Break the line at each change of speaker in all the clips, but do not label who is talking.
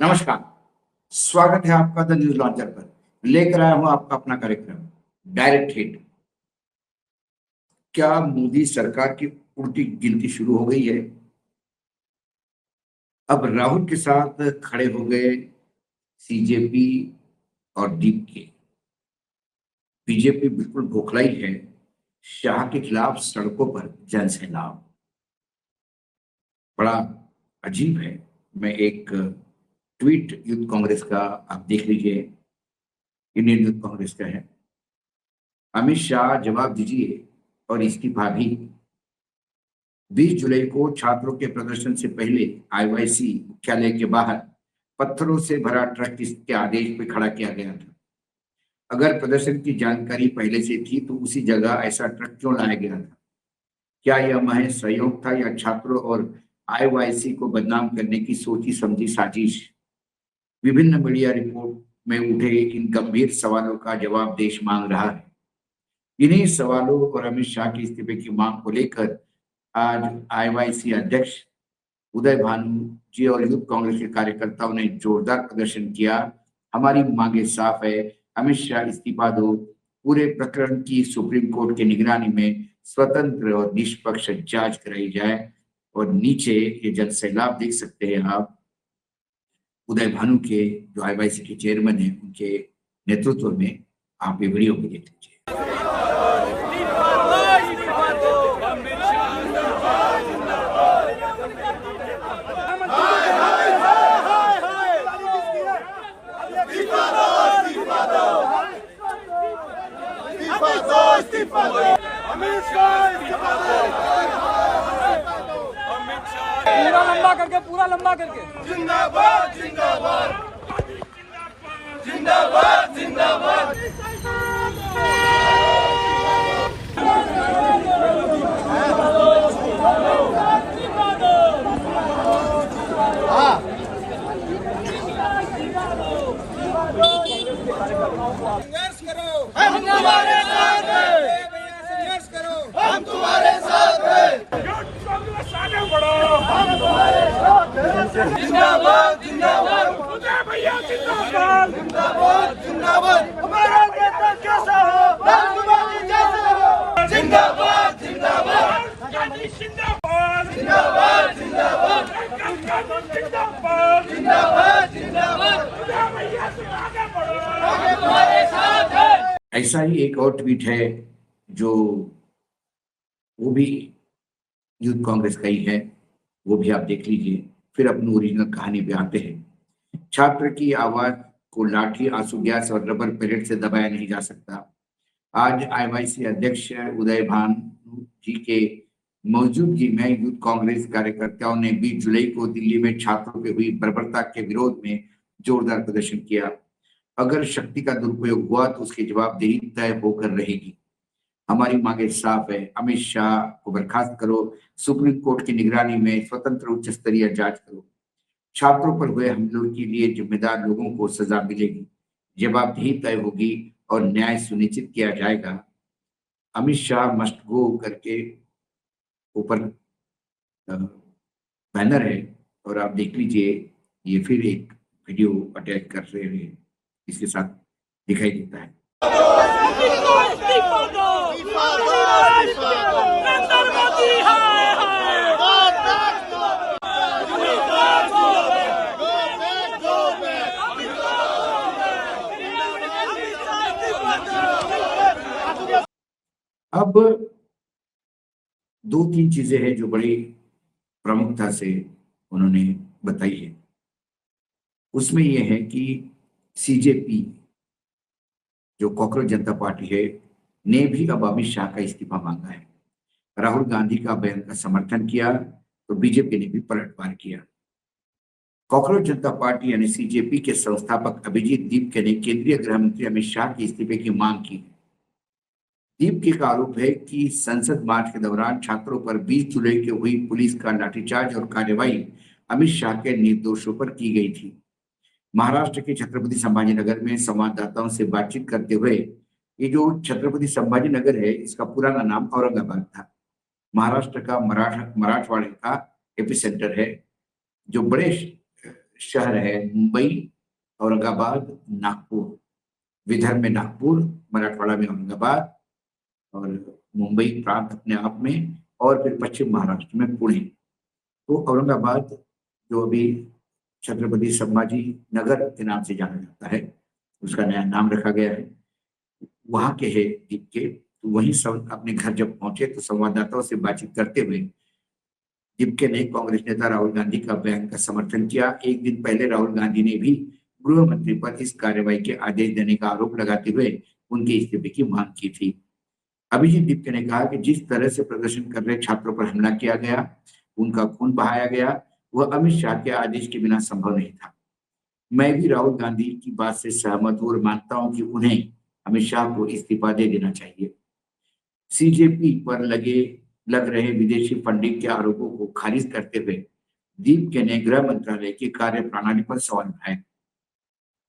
नमस्कार। स्वागत है आपका द न्यूज लॉन्चर पर। लेकर आया हूं आपका अपना कार्यक्रम डायरेक्ट हिट। क्या मोदी सरकार की उल्टी गिनती शुरू हो गई है? अब राहुल के साथ खड़े हो गए सीजेपी और डीपीके। बीजेपी बिल्कुल बौखलाई है। शाह के खिलाफ सड़कों पर जनसैलाब। बड़ा अजीब है। मैं एक ट्वीट यूथ कांग्रेस का, आप देख लीजिए, इंडियन यूथ कांग्रेस का है। अमित शाह जवाब दीजिए और इस्तीफा भी। 20 जुलाई को छात्रों के प्रदर्शन से पहले आईवाईसी मुख्यालय के बाहर पत्थरों से भरा ट्रक इसके आदेश पे खड़ा किया गया था। अगर प्रदर्शन की जानकारी पहले से थी तो उसी जगह ऐसा ट्रक क्यों लाया गया था? क्या यह महज सहयोग था या छात्रों और आईवाईसी को बदनाम करने की सोची समझी साजिश? विभिन्न मीडिया रिपोर्ट में उठे इन गंभीर सवालों का जवाब देश मांग रहा है। इन्हीं सवालों और अमित शाह के इस्तीफे की मांग को लेकर आज आईवाईसी अध्यक्ष उदय भानु जी और यूथ कांग्रेस के कार्यकर्ताओं ने जोरदार प्रदर्शन किया। हमारी मांगे साफ है, अमित शाह इस्तीफा दो। पूरे प्रकरण की सुप्रीम कोर्ट की निगरानी में स्वतंत्र और निष्पक्ष जांच कराई जाए। और नीचे ये जनसैलाब देख सकते हैं आप, उदय भानु के जो आईवाईसी के चेयरमैन हैं उनके नेतृत्व में। आप ये वीडियो को देख लीजिए।
पूरा लंबा करके
जिंदाबाद जिंदाबाद जिंदाबाद जिंदाबाद। संघर्ष करो, हम तुम्हारे साथ हैं। संघर्ष करो, हम तुम्हारे साथ हैं। आगे बढ़ो, हम तुम्हारे साथ हैं। जिंदाबाद जिंदाबाद भैया, जिंदाबाद जिंदाबाद जिंदाबाद। हमारा नेता कैसा हो, हम तुम्हारे जैसा हो। जिंदाबाद जिंदाबाद जिंदाबाद जिंदाबाद जिंदाबाद जिंदाबाद जिंदाबाद। भैया आगे बढ़ो, आगे तुम्हारे साथ है।
ऐसा ही एक और ट्वीट है जो वो भी यूथ कांग्रेस का ही है, वो भी आप देख लीजिए। फिर अपनी ओरिजिनल कहानी पे आते हैं। छात्र की आवाज को लाठी, आंसू गैस और रबर पेलेट से दबाया नहीं जा सकता। आज आईवाईसी अध्यक्ष उदय भानु जी के मौजूदगी में यूथ कांग्रेस कार्यकर्ताओं ने 20 जुलाई को दिल्ली में छात्रों पे हुई बर्बरता के विरोध में जोरदार प्रदर्शन किया। अगर शक्ति का दुरुपयोग हुआ तो उसकी जवाबदेही तय होकर रहेगी। हमारी मांगे साफ है, अमित शाह को बर्खास्त करो, सुप्रीम कोर्ट की निगरानी में स्वतंत्र उच्च स्तरीय जांच करो। छात्रों पर हुए हमलों के लिए जिम्मेदार लोगों को सजा मिलेगी, जवाबदेही तय होगी और न्याय सुनिश्चित किया जाएगा। अमित शाह मस्ट गो करके ऊपर बैनर है और आप देख लीजिए। ये फिर एक वीडियो अटैच कर रहे हैं, इसके साथ दिखाई देता है। अब 2-3 चीजें हैं जो बड़ी प्रमुखता से उन्होंने बताई है। उसमें यह है कि सीजेपी जो कॉकरोच जनता पार्टी है ने भी अब अमित शाह का इस्तीफा मांगा है। राहुल गांधी का बयान का समर्थन किया तो बीजेपी ने भी पलटवार किया। कॉकरोच जनता पार्टी यानी सीजेपी के संस्थापक अभिजीत दीपके ने केंद्रीय गृह मंत्री अमित शाह के इस्तीफे की मांग की। दीपके का आरोप है कि संसद मार्च के दौरान छात्रों पर 20 जुलाई को हुई पुलिस का लाठीचार्ज और कार्रवाई अमित शाह के निर्दोषों पर की गई थी। महाराष्ट्र के छत्रपति संभाजीनगर में संवाददाताओं से बातचीत करते हुए, ये जो छत्रपति संभाजीनगर है इसका पुराना नाम औरंगाबाद था। महाराष्ट्र का मराठवाड़े का एपिसेंटर है। जो बड़े शहर है मुंबई, औरंगाबाद, नागपुर। विदर्भ में नागपुर, मराठवाड़ा में औरंगाबाद और मुंबई प्रांत अपने आप में, और फिर पश्चिम महाराष्ट्र में पुणे। तो औरंगाबाद जो अभी छत्रपति संभाजी नगर के नाम से जाना जाता है, उसका नया नाम रखा गया है, वहां के है दीप के। तो वहीं सब अपने घर जब पहुंचे तो संवाददाताओं से बातचीत करते हुए दीपके ने कांग्रेस नेता राहुल गांधी का बयान का समर्थन किया। एक दिन पहले राहुल गांधी ने भी गृह मंत्री पर इस कार्रवाई के आदेश देने का आरोप लगाते हुए उनके इस्तीफे की मांग की थी। अभिजीत दीपके ने कहा कि जिस तरह से प्रदर्शन कर रहे छात्रों पर हमला किया गया, उनका खून बहाया गया, वह अमित शाह के आदेश के बिना संभव नहीं था। मैं भी राहुल गांधी की बात से सहमत हूं और मानता हूं कि उन्हें अमित शाह को इस्तीफा दे देना चाहिए। सीजेपी पर लग रहे विदेशी फंडिंग के आरोपों को खारिज करते हुए दीपके ने गृह मंत्रालय की कार्य प्रणाली पर सवाल उठाए।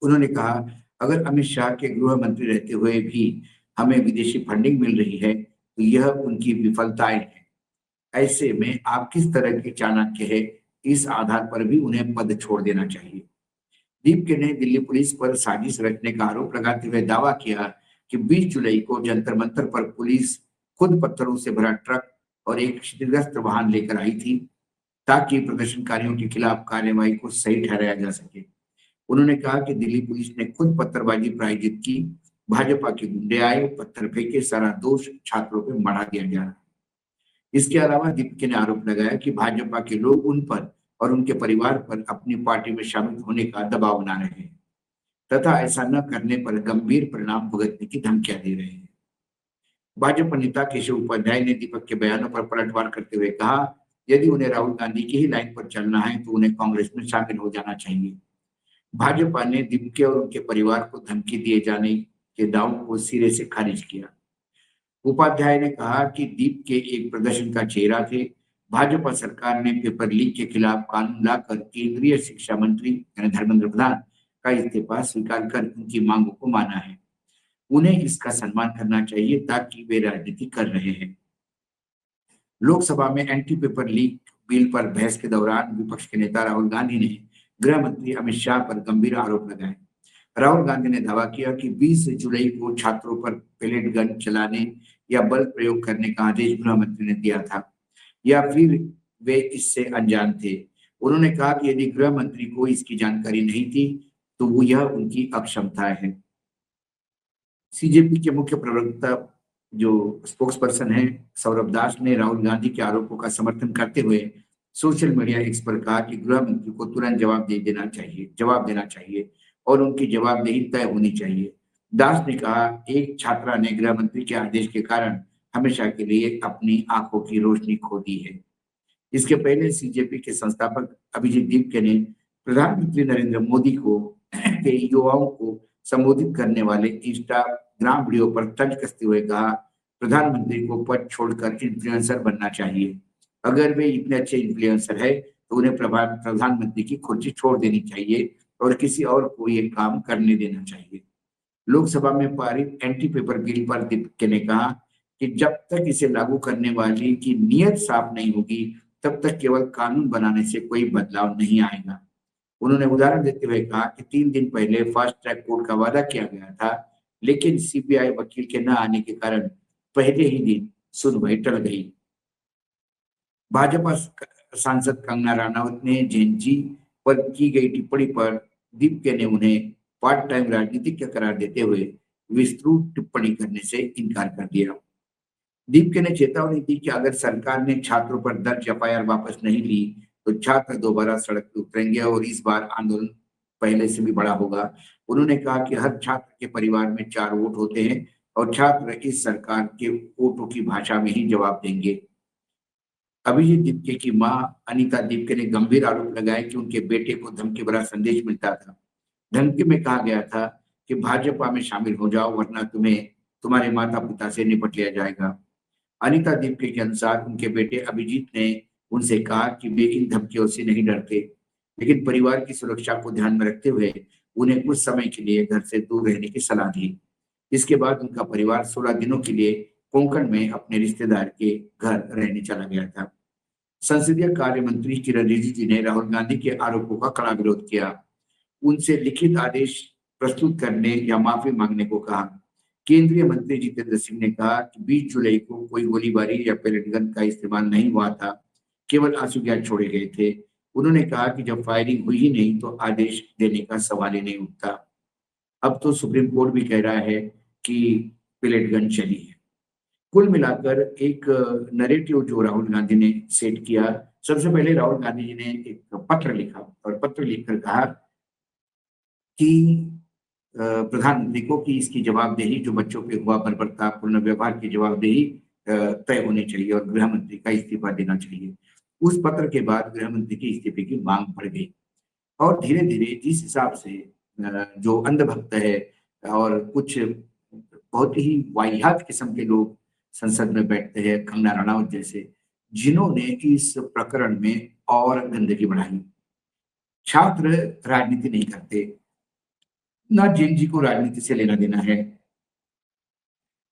उन्होंने कहा, अगर अमित शाह के गृह मंत्री रहते हुए भी हमें विदेशी फंडिंग मिल रही है तो यह उनकी विफलताएं है। ऐसे में आप किस तरह के चाणक्य है, इस आधार पर भी उन्हें पद छोड़ देना चाहिए। दीपके ने दिल्ली पुलिस पर साजिश रचने का आरोप लगाते हुए दावा किया कि 20 जुलाई को जंतर मंतर पर पुलिस खुद पत्थरों से भरा ट्रक और एक क्षतिग्रस्त वाहन लेकर आई थी ताकि प्रदर्शनकारियों के खिलाफ कार्यवाही को सही ठहराया जा सके। उन्होंने कहा कि दिल्ली पुलिस ने खुद पत्थरबाजी प्रायोजित की, भाजपा के गुंडे आए, पत्थर फेंके, सारा दोष छात्रों पर मढ़ा दिया जा रहा है। इसके अलावा दीपके ने आरोप लगाया कि भाजपा के लोग उन पर और उनके परिवार पर अपनी पार्टी में शामिल होने का दबाव बना रहे हैं तथा ऐसा न करने पर गंभीर परिणाम भुगतने की धमकियां दे रहे हैं। भाजपा नेता केशव उपाध्याय ने दीपक के बयानों पर पलटवार करते हुए कहा, यदि उन्हें राहुल गांधी की ही लाइन पर चलना है तो उन्हें कांग्रेस में शामिल हो जाना चाहिए। भाजपा ने दीपके और उनके परिवार को धमकी दिए जाने के दावों को सिरे से खारिज किया। उपाध्याय ने कहा कि दीप के एक प्रदर्शन का चेहरा थे। भाजपा सरकार ने पेपर लीक के खिलाफ कानून लाकर केंद्रीय शिक्षा मंत्री यानी धर्मेंद्र प्रधान का इस्तीफा स्वीकार कर उनकी मांगों को माना है। उन्हें इसका सम्मान करना चाहिए ताकि वे राजनीति कर रहे हैं। लोकसभा में एंटी पेपर लीक बिल पर बहस के दौरान विपक्ष के नेता राहुल गांधी ने गृह मंत्री अमित शाह पर गंभीर आरोप लगाए। राहुल गांधी ने दावा किया कि 20 जुलाई को छात्रों पर पेलेट गन चलाने या बल प्रयोग करने का आदेश गृह मंत्री ने दिया था या फिर वे इससे अनजान थे। उन्होंने कहा कि यदि गृह मंत्री को इसकी जानकारी नहीं थी तो वो यह उनकी अक्षमता है। सीजेपी के मुख्य प्रवक्ता जो स्पोक्स पर्सन है सौरभ दास ने राहुल गांधी के आरोपों का समर्थन करते हुए सोशल मीडिया एक्स पर कहा कि गृह मंत्री को तुरंत जवाब देना चाहिए और उनकी जवाबदेही तय होनी चाहिए। दास ने कहा, एक छात्रा ने गृह मंत्री के आदेश के कारण हमेशा के लिए अपनी आंखों की रोशनी खो दी है। इसके पहले सीजेपी के संस्थापक अभिजीत दीपके ने प्रधानमंत्री नरेंद्र मोदी को के युवाओं को संबोधित करने वाले इंस्टाग्राम वीडियो पर तंज कसते हुए कहा, प्रधानमंत्री को पद छोड़कर इन्फ्लुएंसर बनना चाहिए। अगर वे इतने अच्छे इन्फ्लुएंसर है तो उन्हें प्रधानमंत्री की कुर्सी छोड़ देनी चाहिए और किसी और को ये काम करने देना चाहिए। लोकसभा में पारित एंटी पेपर बिल पर दीपके ने कहा कि जब तक इसे लागू करने वाले की नीयत साफ नहीं होगी तब तक केवल कानून बनाने से कोई बदलाव नहीं आएगा। उन्होंने उदाहरण देते हुए कहा कि 3 दिन पहले फास्ट ट्रैक कोर्ट का वादा किया गया था, लेकिन सीबीआई वकील के न आने के कारण पहले ही दिन सुनवाई टल गई। भाजपा सांसद कंगना रनौत ने जैन जी पर की गई टिप्पणी पर दीपके ने उन्हें पार्ट टाइम राजनीतिज्ञ करार देते हुए विस्तृत टिप्पणी करने से इनकार कर दिया। दीपके ने चेतावनी दी कि अगर सरकार ने छात्रों पर दर्ज एफआईआर वापस नहीं ली तो छात्र दोबारा सड़क पर उतरेंगे और इस बार आंदोलन पहले से भी बड़ा होगा। उन्होंने कहा कि हर छात्र के परिवार में 4 वोट होते हैं और छात्र इस सरकार के वोटों की भाषा में ही जवाब देंगे। अभिजीत दीपके की मां अनीता दीपके ने गंभीर आरोप लगाए कि उनके बेटे को धमकी भरा संदेश मिलता था। धमकी में कहा गया था कि भाजपा में शामिल हो जाओ वरना तुम्हें तुम्हारे माता पिता से निपट लिया जाएगा। अनीता दीपके के अनुसार उनके बेटे अभिजीत ने उनसे कहा कि वे इन धमकियों से नहीं डरते, लेकिन परिवार की सुरक्षा को ध्यान में रखते हुए उन्हें कुछ समय के लिए घर से दूर रहने की सलाह दी। इसके बाद उनका परिवार 16 दिनों के लिए कोंकण में अपने रिश्तेदार के घर रहने चला गया था। संसदीय कार्य मंत्री किरण रिजिजू ने राहुल गांधी के आरोपों का कड़ा विरोध किया। उनसे लिखित आदेश प्रस्तुत करने या माफी मांगने को कहा। केंद्रीय मंत्री जितेंद्र सिंह ने कहा कि 20 जुलाई को कोई गोलीबारी या पेलेट गन का इस्तेमाल नहीं हुआ था, केवल आंसू गैस छोड़े गए थे। उन्होंने कहा कि जब फायरिंग हुई ही नहीं तो आदेश देने का सवाल ही नहीं उठता। अब तो सुप्रीम कोर्ट भी कह रहा है कि पेलेट गन चली है। कुल मिलाकर एक नैरेटिव जो राहुल गांधी ने सेट किया। सबसे पहले राहुल गांधी जी ने एक पत्र लिखा और पत्र लिखकर कहा कि प्रधानमंत्री को कि इसकी जवाबदेही जो बच्चों पे हुआ बर्बरतापूर्ण व्यवहार की जवाबदेही तय होनी चाहिए और गृह मंत्री का इस्तीफा देना चाहिए। उस पत्र के बाद गृह मंत्री के इस्तीफे की मांग बढ़ गई और धीरे धीरे जिस हिसाब से जो अंधभक्त है और कुछ बहुत ही वाहियात किस्म के लोग संसद में बैठते हैं, कंगना रनावत जैसे, जिन्होंने इस प्रकरण में और गंदगी बढ़ाई। छात्र राजनीति नहीं करते, ना जैन जी को राजनीति से लेना देना है,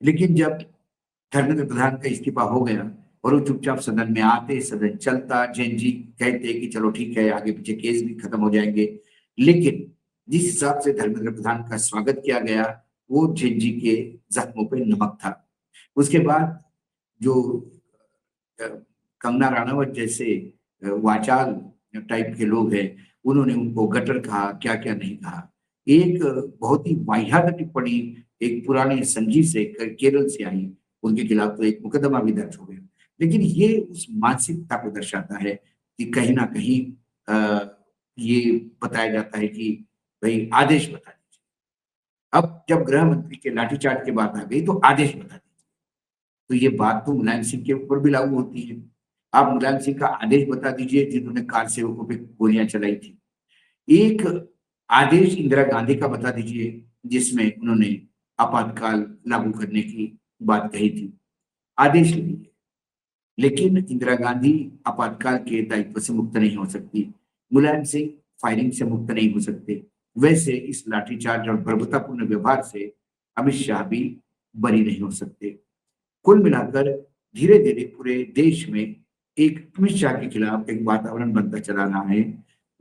लेकिन जब धर्मेंद्र प्रधान का इस्तीफा हो गया और वो चुपचाप सदन में आते, सदन चलता, जैन जी कहते कि चलो ठीक है, आगे पीछे केस भी खत्म हो जाएंगे। लेकिन जिस हिसाब से धर्मेंद्र प्रधान का स्वागत किया गया वो जैन जी के जख्मों पे नमक था। उसके बाद जो कंगना रनावत जैसे वाचाल टाइप के लोग हैं, उन्होंने उनको गटर कहा, क्या क्या नहीं कहा। एक बहुत ही वाहियात टिप्पणी एक पुराने संजीव से केरल से आई, उनके खिलाफ तो एक मुकदमा भी दर्ज हो गया। लेकिन ये उस मानसिकता को दर्शाता है कि कहीं ना कहीं ये बताया जाता है कि भाई आदेश बता दीजिए। अब जब गृह मंत्री के लाठीचार्ज की बात आ गई तो आदेश बता दीजिए, तो ये बात तो मुलायम सिंह के ऊपर भी लागू होती है। आप मुलायम सिंह का आदेश बता दीजिए जिन्होंने कार सेवकों पे गोलियां चलाई थी। एक आदेश इंदिरा गांधी का बता दीजिए जिसमें उन्होंने आपातकाल लागू करने की बात कही थी। आदेश लीजिए, लेकिन इंदिरा गांधी आपातकाल के दायित्व से मुक्त नहीं हो सकती, मुलायम सिंह फायरिंग से मुक्त नहीं हो सकते। वैसे इस लाठीचार्ज और बर्बरतापूर्ण व्यवहार से अमित शाह भी बरी नहीं हो सकते। कुल मिलाकर धीरे धीरे पूरे देश में एक अमित शाह के खिलाफ एक वातावरण बनता चला रहा है।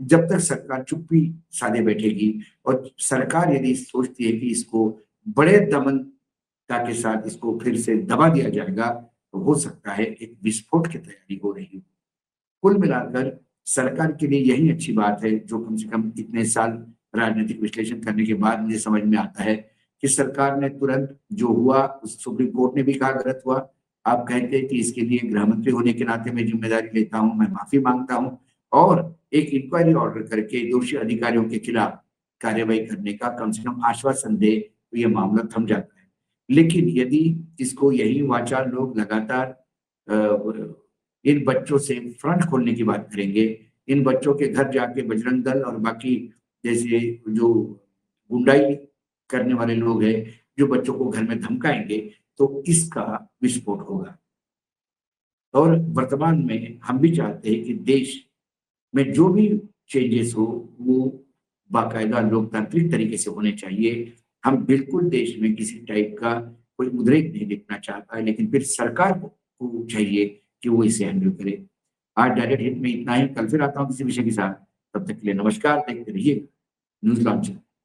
जब तक सरकार चुप्पी साधे बैठेगी और सरकार यदि सोचती है कि इसको बड़े दमनता के साथ इसको फिर से दबा दिया जाएगा, तो हो सकता है एक विस्फोट की तैयारी हो रही है। कुल मिलाकर सरकार के लिए यही अच्छी बात है, जो कम से कम इतने साल राजनीतिक विश्लेषण करने के बाद मुझे समझ में आता है कि सरकार ने तुरंत जो हुआ, उस सुप्रीम कोर्ट ने भी कहा गलत हुआ। आप कहते हैं कि इसके लिए गृह मंत्री होने के नाते मैं जिम्मेदारी लेता हूं, मैं माफी मांगता हूं और एक इंक्वायरी ऑर्डर करके दोषी अधिकारियों के खिलाफ कार्रवाई करने का कम से कम आश्वासन दे तो ये मामला थम जाता है। लेकिन यदि इसको यही वाचाल लोग लगातार इन बच्चों से फ्रंट खोलने की बात करेंगे, इन बच्चों के घर जाके बजरंग दल और बाकी जैसे जो गुंडाई करने वाले लोग हैं, जो बच्चों को घर में धमकाएंगे, तो इसका विस्फोट होगा। और वर्तमान में हम भी चाहते हैं कि देश में जो भी चेंजेस हो वो बाकायदा लोकतांत्रिक तरीके से होने चाहिए। हम बिल्कुल देश में किसी टाइप का कोई उद्रेक नहीं देखना चाहता है, लेकिन फिर सरकार को चाहिए कि वो इसे हैंडल करे। आज डायरेक्ट हिट में इतना ही, कल फिर आता हूँ किसी विषय के साथ। तब तक के लिए नमस्कार, देखते रहिए न्यूज़ लॉन्च।